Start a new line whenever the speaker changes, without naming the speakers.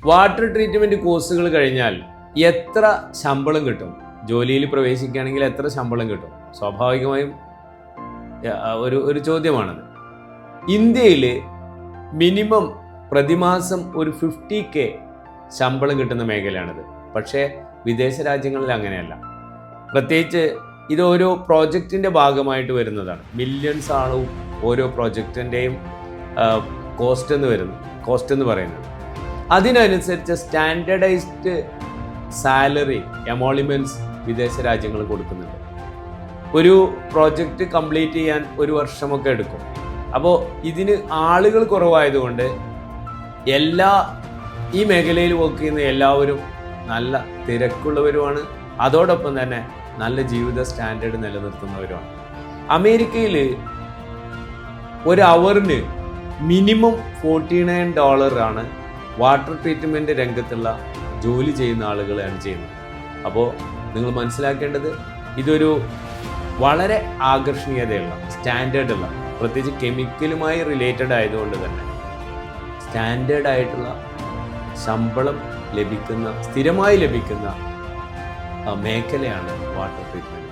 Water treatment കോഴ്സുകൾ കഴിഞ്ഞാൽ എത്ര ശമ്പളം കിട്ടും? ജോലിയിൽ പ്രവേശിക്കുകയാണെങ്കിൽ എത്ര ശമ്പളം കിട്ടും? സ്വാഭാവികമായും ഒരു ചോദ്യമാണത്. ഇന്ത്യയിൽ മിനിമം പ്രതിമാസം ഒരു 50K ശമ്പളം കിട്ടുന്ന മേഖലയാണിത്. പക്ഷേ വിദേശ രാജ്യങ്ങളിൽ അങ്ങനെയല്ല. പ്രത്യേകിച്ച് ഇത് ഓരോ പ്രോജക്റ്റിൻ്റെ ഭാഗമായിട്ട് വരുന്നതാണ്. മില്യൺസ് ആണ് ഓരോ പ്രോജക്റ്റിൻ്റെയും കോസ്റ്റ് എന്ന് പറയുന്നത്. അതിനനുസരിച്ച് സ്റ്റാൻഡേർഡൈസ്ഡ് സാലറി എമോളിമെൻറ്റ്സ് വിദേശ രാജ്യങ്ങൾ കൊടുക്കുന്നുണ്ട്. ഒരു പ്രോജക്റ്റ് കംപ്ലീറ്റ് ചെയ്യാൻ 1 വർഷമൊക്കെ എടുക്കും. അപ്പോൾ ഇതിന് ആളുകൾ കുറവായതുകൊണ്ട് ഈ മേഖലയിൽ വർക്ക് ചെയ്യുന്ന എല്ലാവരും നല്ല തിരക്കുള്ളവരുമാണ്. അതോടൊപ്പം തന്നെ നല്ല ജീവിത സ്റ്റാൻഡേർഡ് നിലനിർത്തുന്നവരുമാണ്. അമേരിക്കയിൽ ഒരു അവറിന് മിനിമം $49 വാട്ടർ ട്രീറ്റ്മെൻറ്റ് രംഗത്തുള്ള ജോലി ചെയ്യുന്ന ആളുകളാണ് ചെയ്യുന്നത്. അപ്പോൾ നിങ്ങൾ മനസ്സിലാക്കേണ്ടത് ഇതൊരു വളരെ ആകർഷണീയതയുള്ള സ്റ്റാൻഡേർഡുള്ള, പ്രത്യേകിച്ച് കെമിക്കലുമായി റിലേറ്റഡ് ആയതുകൊണ്ട് തന്നെ സ്റ്റാൻഡേർഡായിട്ടുള്ള ശമ്പളം ലഭിക്കുന്ന, സ്ഥിരമായി ലഭിക്കുന്ന മേഖലയാണ് വാട്ടർ ട്രീറ്റ്മെൻറ്റ്.